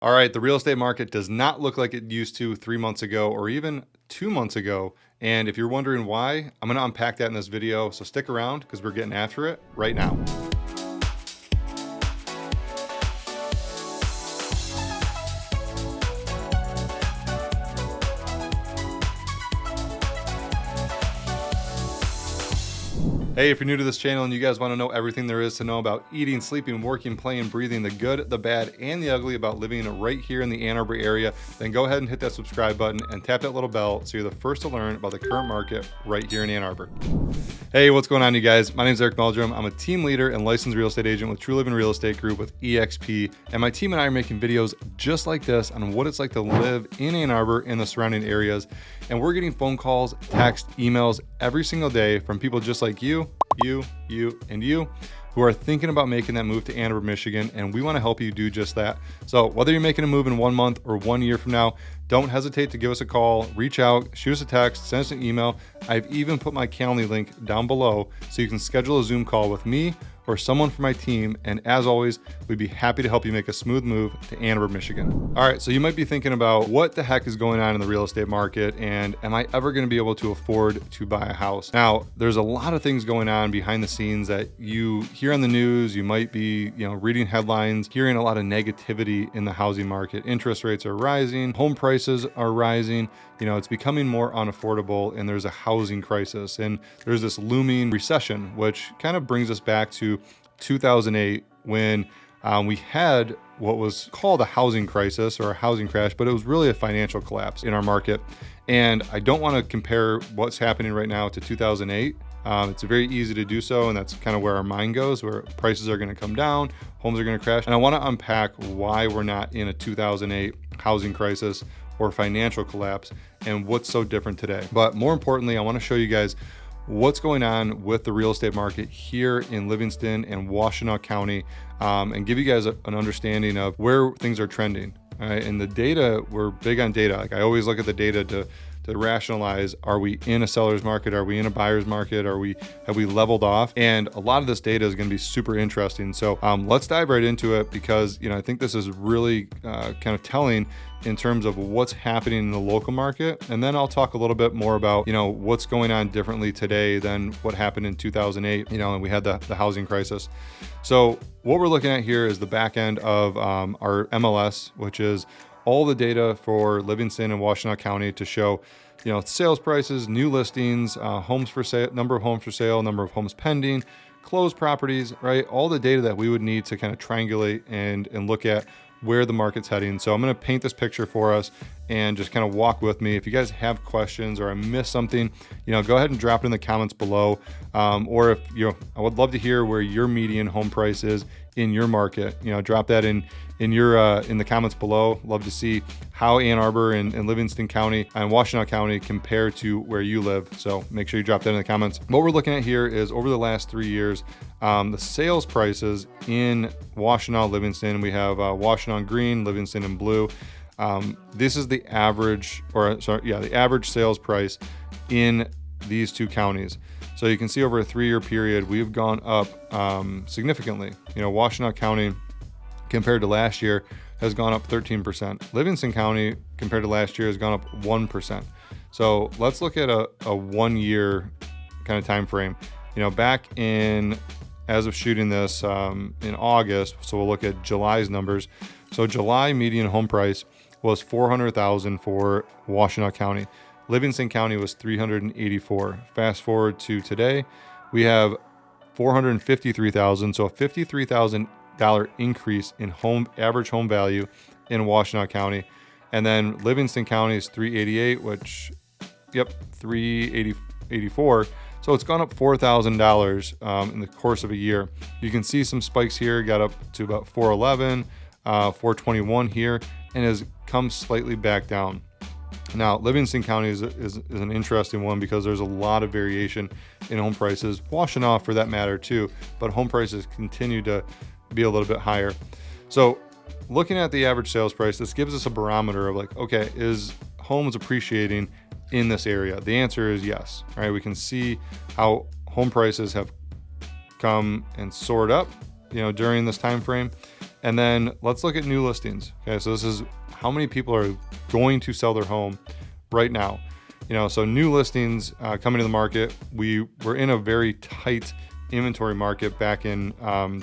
All right, the real estate market does not look like it used to 3 months ago or even 2 months ago. And if you're wondering why, I'm going to unpack that in this video. So stick around because we're getting after it right now. Hey, if you're new to this channel and you guys want to know everything there is to know about eating, sleeping, working, playing, breathing, the good, the bad, and the ugly about living right here in the Ann Arbor area, then go ahead and hit that subscribe button and tap that little bell so you're the first to learn about the current market right here in Ann Arbor. Hey, what's going on, you guys? My name is Eric Meldrum. I'm a team leader and licensed real estate agent with True Living Real Estate Group with EXP. And my team and I are making videos just like this on what it's like to live in Ann Arbor and the surrounding areas. And we're getting phone calls, text, emails every single day from people just like you, and you who are thinking about making that move to Ann Arbor, Michigan, and we want to help you do just that. So whether you're making a move in 1 month or 1 year from now, don't hesitate to give us a call, reach out, shoot us a text, send us an email. I've even put my Calendly link down below so you can schedule a Zoom call with me or someone from my team. And as always, we'd be happy to help you make a smooth move to Ann Arbor, Michigan. All right, so you might be thinking about what the heck is going on in the real estate market and am I ever going to be able to afford to buy a house? Now, there's a lot of things going on behind the scenes that you hear on the news. You might be, reading headlines, hearing a lot of negativity in the housing market. Interest rates are rising, home prices are rising. It's becoming more unaffordable and there's a housing crisis and there's this looming recession, which kind of brings us back to 2008 when we had what was called a housing crisis or a housing crash, but it was really a financial collapse in our market. And I don't want to compare what's happening right now to 2008. It's very easy to do so, and that's kind of where our mind goes, where prices are going to come down, homes are going to crash. And I want to unpack why we're not in a 2008 housing crisis or financial collapse and what's so different today. But more importantly, I want to show you guys what's going on with the real estate market here in Livingston and Washtenaw County, and give you guys an understanding of where things are trending. All right? And the data, we're big on data. Like I always look at the data to rationalize, are we in a seller's market? Are we in a buyer's market? Have we leveled off? And a lot of this data is going to be super interesting. So let's dive right into it because, I think this is really kind of telling in terms of what's happening in the local market. And then I'll talk a little bit more about, what's going on differently today than what happened in 2008, and we had the housing crisis. So what we're looking at here is the back end of our MLS, which is all the data for Livingston and Washtenaw County to show, sales prices, new listings, homes for sale, number of homes for sale, number of homes pending, closed properties, right? All the data that we would need to kind of triangulate and look at where the market's heading. So I'm going to paint this picture for us and just kind of walk with me. If you guys have questions or I missed something, go ahead and drop it in the comments below. Or if I would love to hear where your median home price is in your market. Drop that in the comments below. Love to see how Ann Arbor and Livingston County and Washtenaw County compare to where you live. So make sure you drop that in the comments. What we're looking at here is over the last 3 years, the sales prices in Washtenaw, Livingston. We have Washtenaw in green, Livingston in blue. This is the average, the average sales price in these two counties. So you can see over a 3-year period, we've gone up significantly. Washtenaw County compared to last year has gone up 13%. Livingston County compared to last year has gone up 1%. So let's look at a 1 year kind of time frame. Back in, as of shooting this in August, so we'll look at July's numbers. So July median home price was $400,000 for Washtenaw County. Livingston County was $384,000. Fast forward to today, we have $453,000. So a $53,000 increase in average home value in Washtenaw County. And then Livingston County is $388,000, $384,000. So it's gone up $4,000 in the course of a year. You can see some spikes here, got up to about $411,000, $421,000 here, and has come slightly back down. Now, Livingston County is an interesting one because there's a lot of variation in home prices. Washtenaw for that matter too, but home prices continue to be a little bit higher. So looking at the average sales price, this gives us a barometer of like, okay, is homes appreciating in this area? The answer is yes. All right, we can see how home prices have come and soared up, during this time frame. And then let's look at new listings. Okay, so this is how many people are going to sell their home right now. So new listings coming to the market. We were in a very tight inventory market back in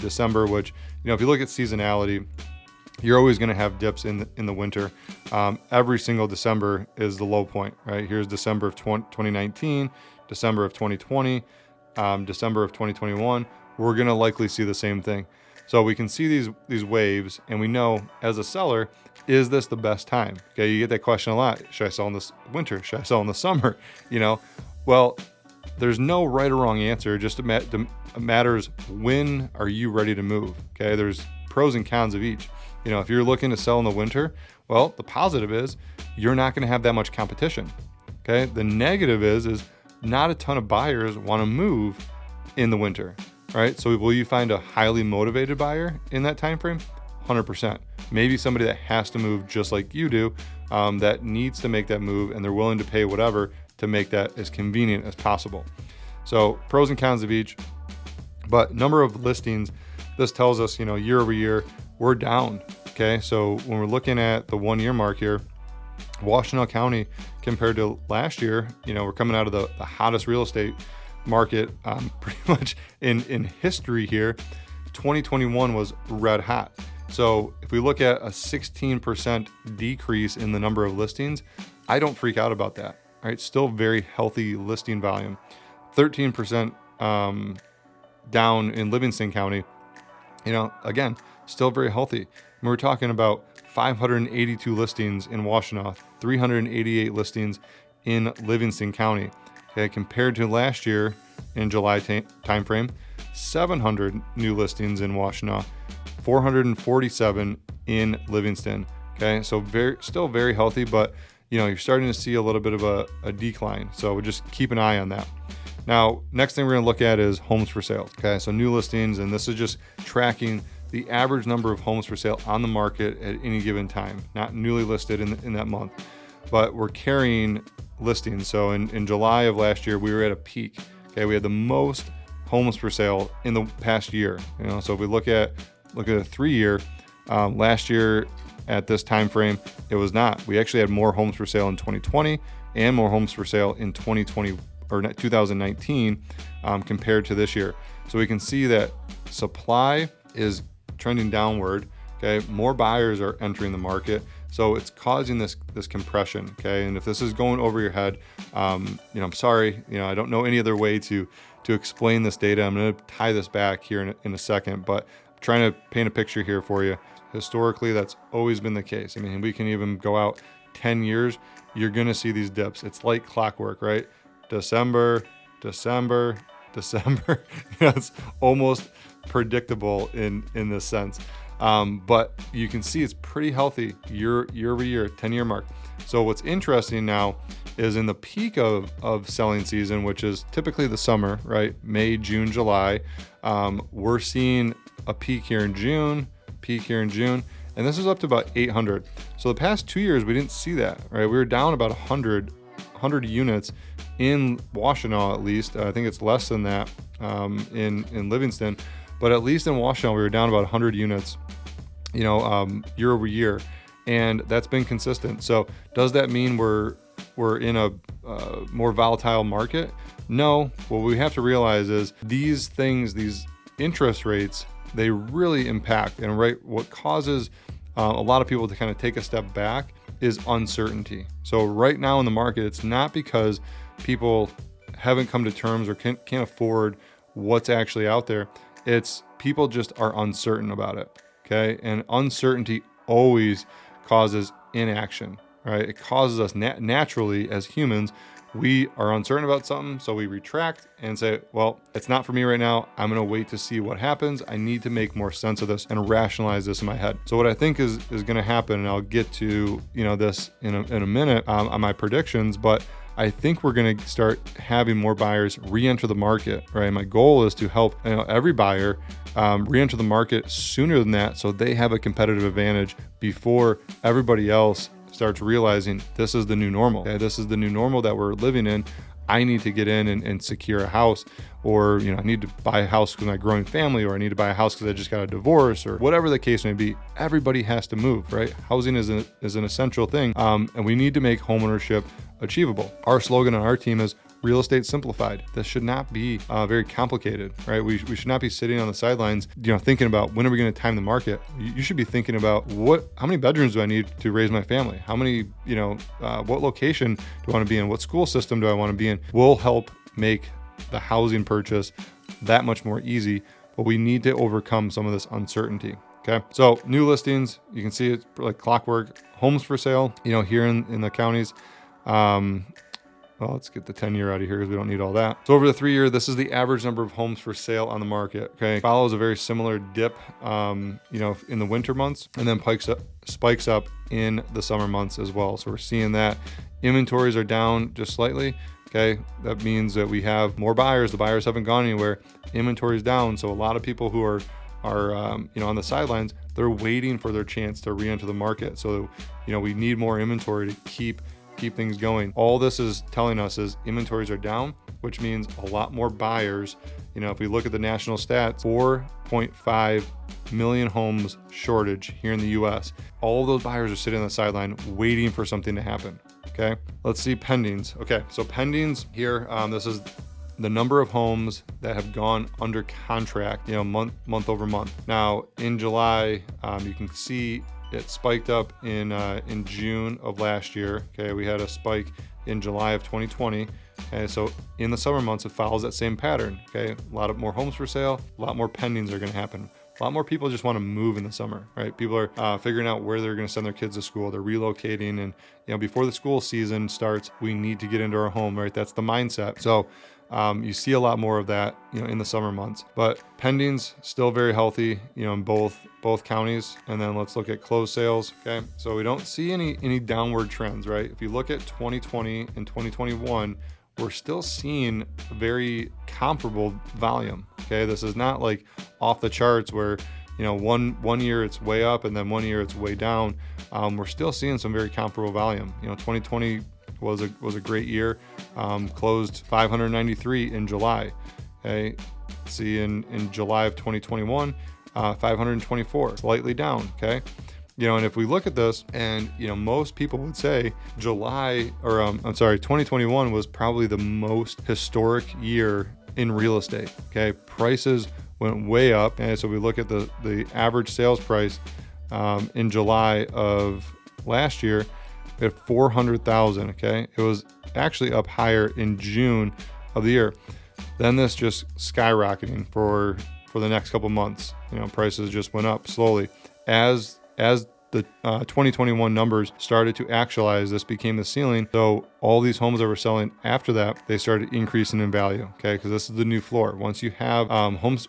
December, which, if you look at seasonality, you're always going to have dips in the winter. Every single December is the low point, right? Here's December of 2019, December of 2020, December of 2021. We're going to likely see the same thing. So we can see these waves, and we know as a seller, is this the best time? Okay, you get that question a lot. Should I sell in this winter? Should I sell in the summer? Well, there's no right or wrong answer. It just matters, when are you ready to move? Okay, there's pros and cons of each. If you're looking to sell in the winter, well, the positive is you're not going to have that much competition. Okay, the negative is not a ton of buyers want to move in the winter. Right? So will you find a highly motivated buyer in that time frame? 100%. Maybe somebody that has to move just like you do, that needs to make that move, and they're willing to pay whatever to make that as convenient as possible. So pros and cons of each. But number of listings, this tells us, year over year, we're down. Okay, so when we're looking at the 1 year mark here, Washtenaw County compared to last year, we're coming out of the hottest real estate market pretty much in history here. 2021 was red hot. So if we look at a 16% decrease in the number of listings, I don't freak out about that. Right? Still very healthy listing volume. 13% down in Livingston County. Again, still very healthy. And we're talking about 582 listings in Washtenaw, 388 listings in Livingston County. Okay, compared to last year in July timeframe, 700 new listings in Washtenaw, 447 in Livingston. Okay, so still very healthy, but you're starting to see a little bit of a decline. So we'll just keep an eye on that. Now, next thing we're going to look at is homes for sale. Okay, so new listings, and this is just tracking the average number of homes for sale on the market at any given time, not newly listed in that month, but we're carrying listings. So in July of last year, we were at a peak. Okay, we had the most homes for sale in the past year. So if we look at a 3 year, last year at this time frame, it was not. We actually had more homes for sale in 2020 and more homes for sale in 2020 or 2019 compared to this year. So we can see that supply is trending downward. Okay, more buyers are entering the market. So it's causing this compression. Okay, and if this is going over your head, I'm sorry. I don't know any other way to explain this data. I'm going to tie this back here in a second, but I'm trying to paint a picture here for you. Historically, that's always been the case. I mean, we can even go out 10 years. You're going to see these dips. It's like clockwork, right? December. It's almost predictable in this sense. But you can see it's pretty healthy year over year, 10-year mark. So what's interesting now is in the peak of selling season, which is typically the summer, right? May, June, July. We're seeing a peak here in June, and this is up to about 800. So the past 2 years, we didn't see that, right? We were down about 100 units in Washtenaw, at least. I think it's less than that in Livingston, but at least in Washtenaw, we were down about 100 units, year over year, and that's been consistent. So does that mean we're in a more volatile market? No. What we have to realize is these interest rates, they really impact, and what causes a lot of people to kind of take a step back is uncertainty. So right now in the market, it's not because people haven't come to terms or can't afford what's actually out there. It's people just are uncertain about it. Okay, and uncertainty always causes inaction, right? It causes us naturally as humans. We are uncertain about something, so we retract and say, well, it's not for me right now. I'm going to wait to see what happens. I need to make more sense of this and rationalize this in my head. So what I think is going to happen, and I'll get to this in a minute on my predictions, but I think we're going to start having more buyers re-enter the market, right? My goal is to help every buyer re-enter the market sooner than that, so they have a competitive advantage before everybody else starts realizing this is the new normal. Okay, this is the new normal that we're living in. I need to get in and secure a house, or, I need to buy a house with my growing family, or I need to buy a house because I just got a divorce, or whatever the case may be. Everybody has to move, right? Housing is an essential thing. And we need to make homeownership achievable. Our slogan on our team is real estate simplified. This should not be very complicated, right? We should not be sitting on the sidelines, thinking about when are we going to time the market. You should be thinking about how many bedrooms do I need to raise my family? How many, what location do I want to be in? What school system do I want to be in? Will help make the housing purchase that much more easy, but we need to overcome some of this uncertainty. Okay. So new listings, you can see it's like clockwork. Homes for sale, here in the counties. Well, let's get the 10-year out of here because we don't need all that. So over the 3-year, this is the average number of homes for sale on the market. Okay. Follows a very similar dip, in the winter months, and then spikes up in the summer months as well. So we're seeing that inventories are down just slightly. Okay. That means that we have more buyers. The buyers haven't gone anywhere. Inventory is down. So a lot of people who are on the sidelines, they're waiting for their chance to re-enter the market. So, we need more inventory to keep things going. All this is telling us is inventories are down, which means a lot more buyers. If we look at the national stats, 4.5 million homes shortage here in the US. All of those buyers are sitting on the sideline waiting for something to happen. Okay. Let's see pendings. Okay. So pendings here, this is the number of homes that have gone under contract, month over month. Now in July, you can see it spiked up in June of last year. Okay, we had a spike in July of 2020. Okay, so in the summer months, it follows that same pattern. Okay, a lot of more homes for sale, a lot more pendings are going to happen. A lot more people just want to move in the summer, right? People are figuring out where they're going to send their kids to school. They're relocating, and before the school season starts, we need to get into our home, right? That's the mindset. So you see a lot more of that, in the summer months. But pendings still very healthy, in both counties. And then let's look at closed sales. Okay, so we don't see any downward trends, right? If you look at 2020 and 2021, we're still seeing very comparable volume. Okay, this is not like off the charts where one year it's way up and then one year it's way down. We're still seeing some very comparable volume. 2020 was a great year. Closed 593 in July. Okay, see in July of 2021, 524, slightly down. Okay, and if we look at this, and most people would say 2021 was probably the most historic year in real estate. Okay, prices went way up, and so we look at the average sales price in July of last year at $400,000. Okay, it was actually up higher in June of the year. Then this just skyrocketing for the next couple months. Prices just went up slowly as the 2021 numbers started to actualize. This became the ceiling. So all these homes that were selling after that, they started increasing in value. Okay, because this is the new floor. Once you have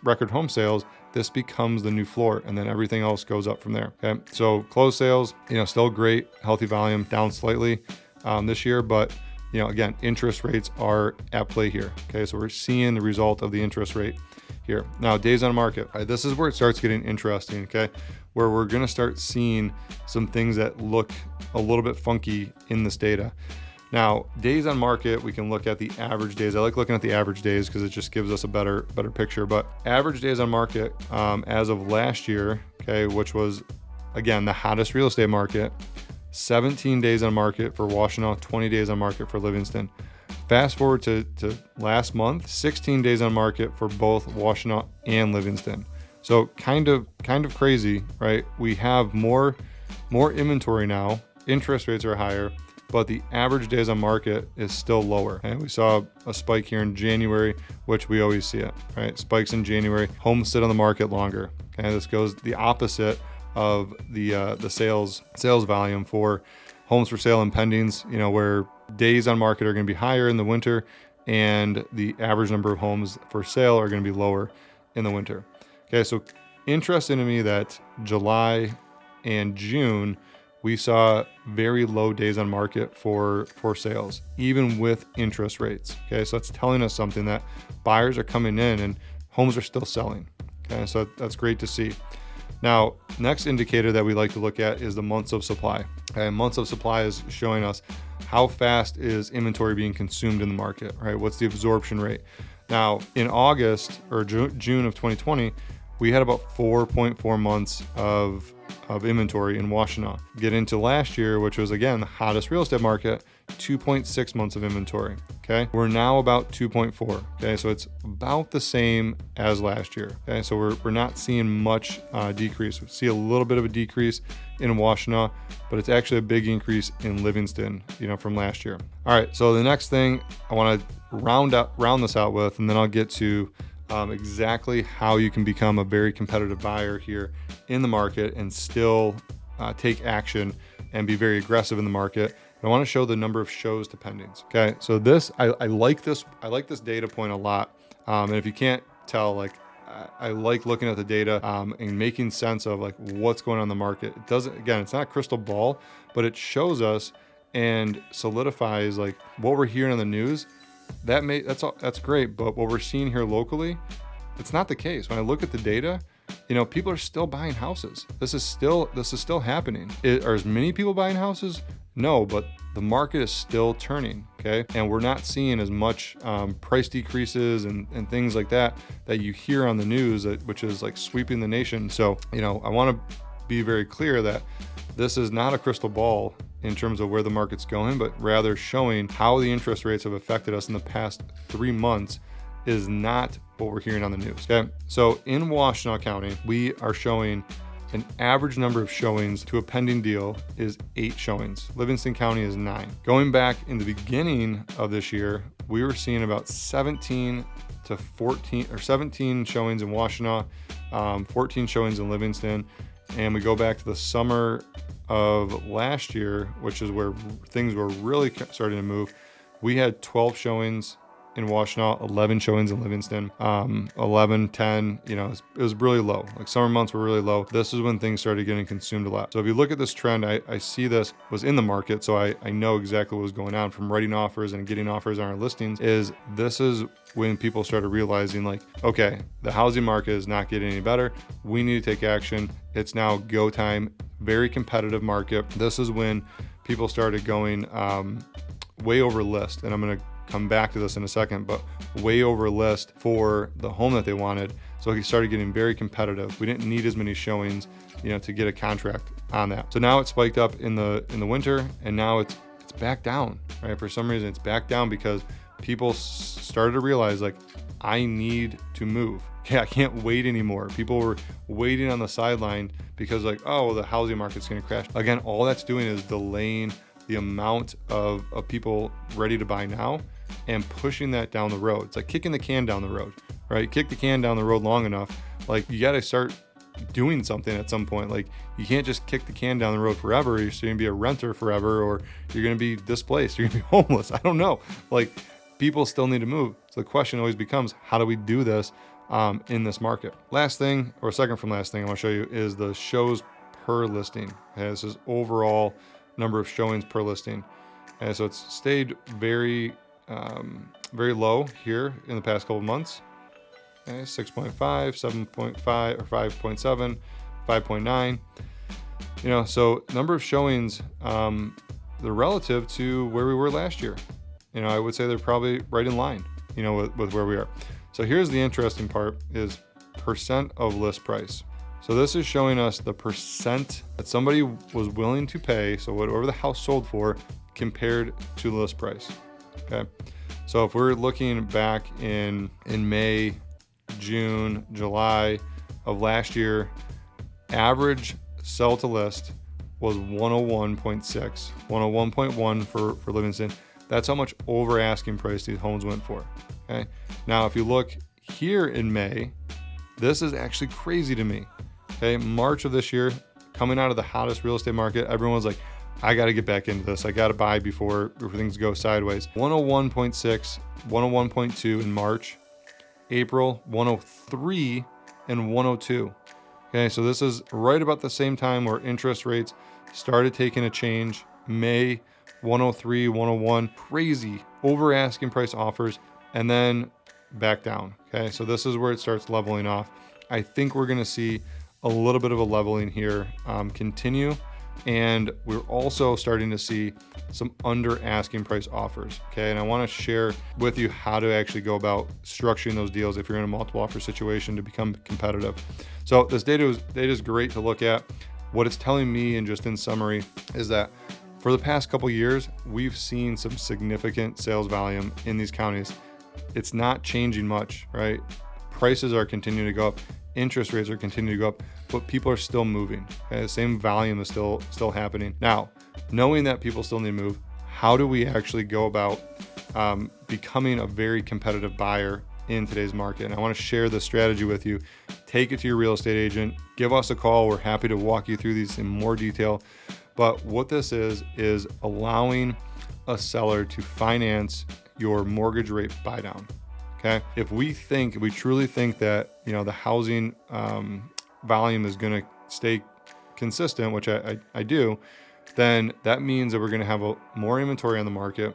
record home sales, this becomes the new floor, and then everything else goes up from there. Okay, so closed sales, still great, healthy volume, down slightly this year, but again, interest rates are at play here. Okay, so we're seeing the result of the interest rate here. Now, days on market. All right, this is where it starts getting interesting. Okay, where we're going to start seeing some things that look a little bit funky in this data. Now, days on market, we can look at the average days. I like looking at the average days because it just gives us a better picture. But average days on market as of last year, okay, which was, again, the hottest real estate market, 17 days on market for Washtenaw, 20 days on market for Livingston. Fast forward to last month, 16 days on market for both Washtenaw and Livingston. So kind of crazy, right? We have more inventory now. Interest rates are higher, but the average days on market is still lower. And we saw a spike here in January, which we always see it, right? Spikes in January, homes sit on the market longer. Okay, this goes the opposite of the sales volume for homes for sale and pendings, where days on market are going to be higher in the winter and the average number of homes for sale are going to be lower in the winter. Okay, so interesting to me that July and June, we saw very low days on market for sales, even with interest rates. Okay, so that's telling us something, that buyers are coming in and homes are still selling. Okay, so that's great to see. Now, next indicator that we like to look at is the months of supply. Okay, months of supply is showing us how fast is inventory being consumed in the market, right? What's the absorption rate? Now, in August or June of 2020, we had about 4.4 months of inventory in Washtenaw. Get into last year, which was again the hottest real estate market, 2.6 months of inventory. Okay, we're now about 2.4. Okay, so it's about the same as last year. Okay, so we're not seeing much decrease. We see a little bit of a decrease in Washtenaw, but it's actually a big increase in Livingston, from last year. All right, so the next thing I want to round this out with, and then I'll get to exactly how you can become a very competitive buyer here in the market and still take action and be very aggressive in the market. I want to show the number of shows to pendings. Okay, so this I like this data point a lot, and if you can't tell, I like looking at the data and making sense of what's going on in the market. It doesn't, again, it's not a crystal ball, but it shows us and solidifies what we're hearing on the news. That's great, but what we're seeing here locally, it's not the case. When I look at the data, people are still buying houses. This is still happening. Are as many people buying houses? No, but the market is still turning, okay? And we're not seeing as much price decreases and things like that you hear on the news, which is sweeping the nation. So, I want to be very clear that this is not a crystal ball in terms of where the market's going, but rather showing how the interest rates have affected us in the past 3 months is not what we're hearing on the news, okay? So in Washtenaw County, we are showing an average number of showings to a pending deal is 8 showings. Livingston County is 9. Going back in the beginning of this year, we were seeing about 17 to 14 or 17 showings in Washtenaw, 14 showings in Livingston. And we go back to the summer of last year, which is where things were really starting to move. We had 12 showings in Washtenaw, 11 showings in Livingston, 11, 10, it was really low. Summer months were really low. This is when things started getting consumed a lot. So if you look at this trend, I see this was in the market. So I know exactly what was going on from writing offers and getting offers on our listings. This is when people started realizing okay, the housing market is not getting any better. We need to take action. It's now go time, very competitive market. This is when people started going way over list. And I'm going to come back to this in a second, but way over list for the home that they wanted. So he started getting very competitive. We didn't need as many showings, to get a contract on that. So now it's spiked up in the winter, and now it's back down, right? For some reason, it's back down because people started to realize I need to move. Okay, I can't wait anymore. People were waiting on the sideline because the housing market's going to crash. Again, all that's doing is delaying the amount of people ready to buy now and pushing that down the road. It's like kicking the can down the road, right? Kick the can down the road long enough. You got to start doing something at some point. You can't just kick the can down the road forever. You're going to be a renter forever, or you're going to be displaced. You're going to be homeless. I don't know. People still need to move. So the question always becomes, how do we do this in this market? Last thing, or second from last thing I want to show you is the shows per listing. Okay, this is overall number of showings per listing. And so it's stayed very low here in the past couple of months. Okay, 6.5, 7.5, or 5.7, 5.9. So number of showings, they're relative to where we were last year. I would say they're probably right in line, with where we are. So here's the interesting part is percent of list price. So this is showing us the percent that somebody was willing to pay, so whatever the house sold for, compared to the list price. Okay, so if we're looking back in May, June, July of last year, average sell to list was 101.6, 101.1 for Livingston. That's how much over asking price these homes went for. Okay, now if you look here in May, this is actually crazy to me. Okay, March of this year, coming out of the hottest real estate market, everyone's like, I got to get back into this. I got to buy before things go sideways. 101.6, 101.2 in March, April, 103 and 102. Okay, so this is right about the same time where interest rates started taking a change. May, 103, 101, crazy over asking price offers, and then back down. Okay, so this is where it starts leveling off. I think we're going to see a little bit of a leveling here continue. And we're also starting to see some under asking price offers. Okay. And I want to share with you how to actually go about structuring those deals if you're in a multiple offer situation to become competitive. So this data is great to look at. What it's telling me, and just in summary, is that for the past couple years, we've seen some significant sales volume in these counties. It's not changing much, right? Prices are continuing to go up. Interest rates are continuing to go up, but people are still moving. Okay? The same volume is still happening. Now, knowing that people still need to move, how do we actually go about becoming a very competitive buyer in today's market? And I want to share this strategy with you. Take it to your real estate agent. Give us a call. We're happy to walk you through these in more detail. But what this is allowing a seller to finance your mortgage rate buy down. Okay. If we truly think that, the housing volume is going to stay consistent, which I do, then that means that we're going to have more inventory on the market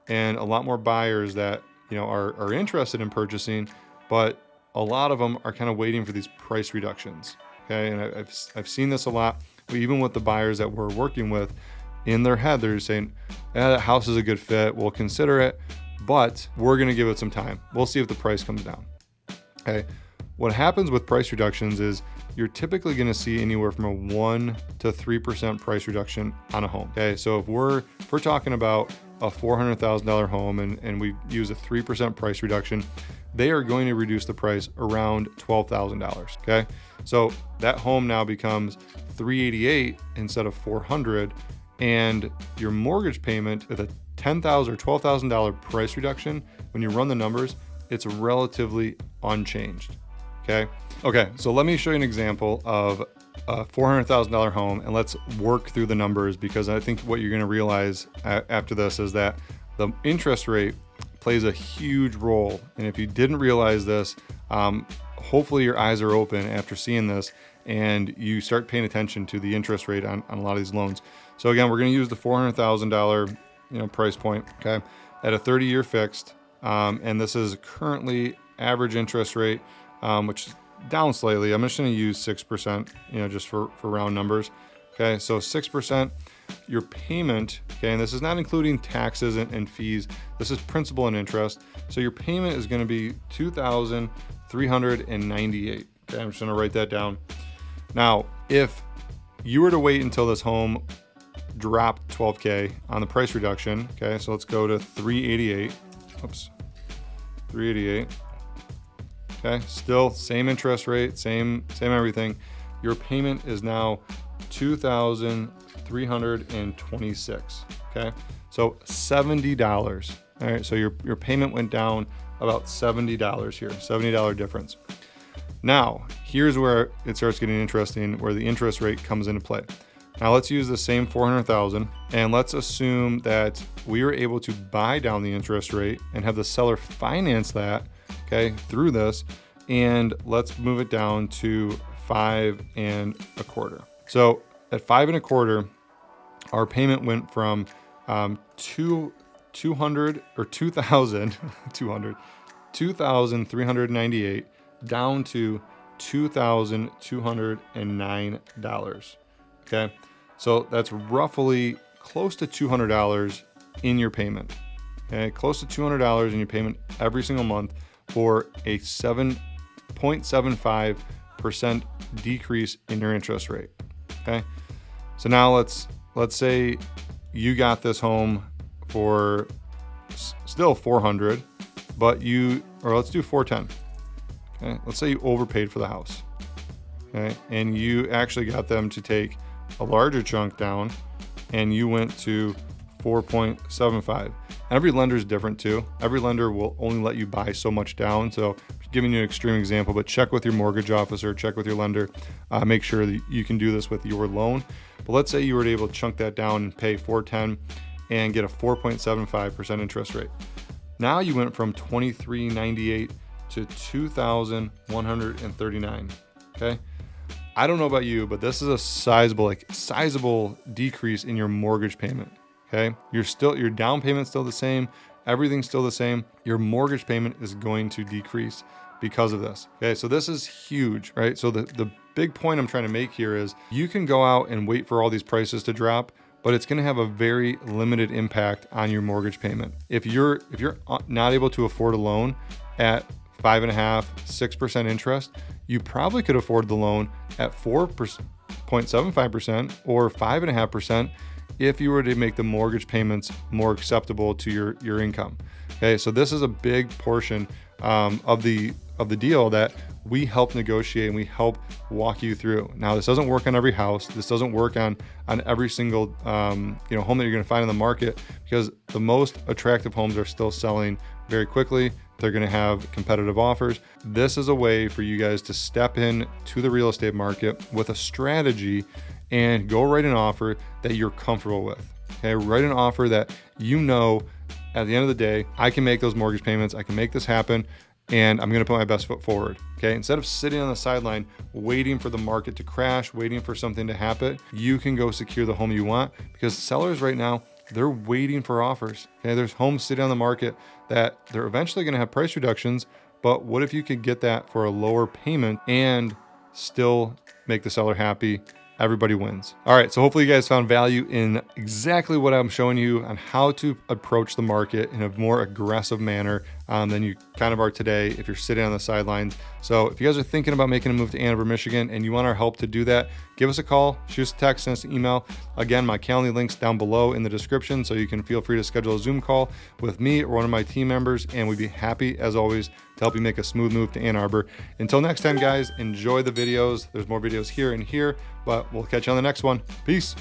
and a lot more buyers that, are interested in purchasing, but a lot of them are kind of waiting for these price reductions. Okay. And I've seen this a lot, even with the buyers that we're working with. In their head, they're just saying, that house is a good fit. We'll consider it, but we're going to give it some time. We'll see if the price comes down. Okay. What happens with price reductions is you're typically going to see anywhere from a 1% to 3% price reduction on a home. Okay. So if we're talking about a $400,000 home and we use a 3% price reduction, they are going to reduce the price around $12,000. Okay. So that home now becomes $388 instead of $400, and your mortgage payment with a $10,000 or $12,000 price reduction, when you run the numbers, it's relatively unchanged. Okay, so let me show you an example of a $400,000 home, and let's work through the numbers, because I think what you're going to realize after this is that the interest rate plays a huge role. And if you didn't realize this, hopefully your eyes are open after seeing this and you start paying attention to the interest rate on a lot of these loans. So again, we're going to use the $400,000 price point, okay, at a 30-year fixed, and this is currently average interest rate, which is down slightly. I'm just going to use 6%, just for round numbers. Okay, so 6%, your payment, okay, and this is not including taxes and fees. This is principal and interest. So your payment is going to be $2,398. Okay, I'm just going to write that down. Now, if you were to wait until this home dropped $12K on the price reduction, okay, so let's go to 388. Oops, 388. Okay, still same interest rate, same everything. Your payment is now $2,326. Okay, so $70. All right, so your payment went down about $70 here, $70 difference. Now, here's where it starts getting interesting, where the interest rate comes into play. Now let's use the same $400,000, and let's assume that we were able to buy down the interest rate and have the seller finance that, okay, through this, and let's move it down to 5.25. So at 5.25, our payment went from $2,398 down to $2,209. Okay, so that's roughly close to $200 in your payment. Okay, close to $200 in your payment every single month for a 7.75% decrease in your interest rate. Okay, so now let's say you got this home for still $400, but let's do $410. Okay, let's say you overpaid for the house. Okay, and you actually got them to take a larger chunk down, and you went to 4.75. Every lender is different too. Every lender will only let you buy so much down. So I'm giving you an extreme example, but check with your mortgage officer, check with your lender, make sure that you can do this with your loan. But let's say you were able to chunk that down and pay $410 and get a 4.75% interest rate. Now you went from $2,398 to $2,139. Okay. I don't know about you, but this is a sizable decrease in your mortgage payment. Okay. Your down payment's still the same. Everything's still the same. Your mortgage payment is going to decrease because of this. Okay, so this is huge, right? So the big point I'm trying to make here is you can go out and wait for all these prices to drop, but it's going to have a very limited impact on your mortgage payment. If you're not able to afford a loan at 5.5%, 6% interest, you probably could afford the loan at 4.75% or 5.5% if you were to make the mortgage payments more acceptable to your income. Okay, so this is a big portion of the deal that we help negotiate and we help walk you through. Now, this doesn't work on every house. This doesn't work on every single home that you're going to find in the market, because the most attractive homes are still selling very quickly. They're going to have competitive offers. This is a way for you guys to step in to the real estate market with a strategy and go write an offer that you're comfortable with. Okay, write an offer that you know at the end of the day, I can make those mortgage payments. I can make this happen, and I'm going to put my best foot forward. Okay, instead of sitting on the sideline waiting for the market to crash, waiting for something to happen, you can go secure the home you want, because sellers right now, they're waiting for offers. Okay, there's homes sitting on the market that they're eventually going to have price reductions, but what if you could get that for a lower payment and still make the seller happy? Everybody wins. All right, so hopefully you guys found value in exactly what I'm showing you on how to approach the market in a more aggressive manner than you kind of are today if you're sitting on the sidelines. So if you guys are thinking about making a move to Ann Arbor, Michigan, and you want our help to do that, give us a call, shoot us a text, send us an email. Again, my Calendly link's down below in the description, so you can feel free to schedule a Zoom call with me or one of my team members, and we'd be happy, as always, to help you make a smooth move to Ann Arbor. Until next time, guys, enjoy the videos. There's more videos here and here, but we'll catch you on the next one. Peace.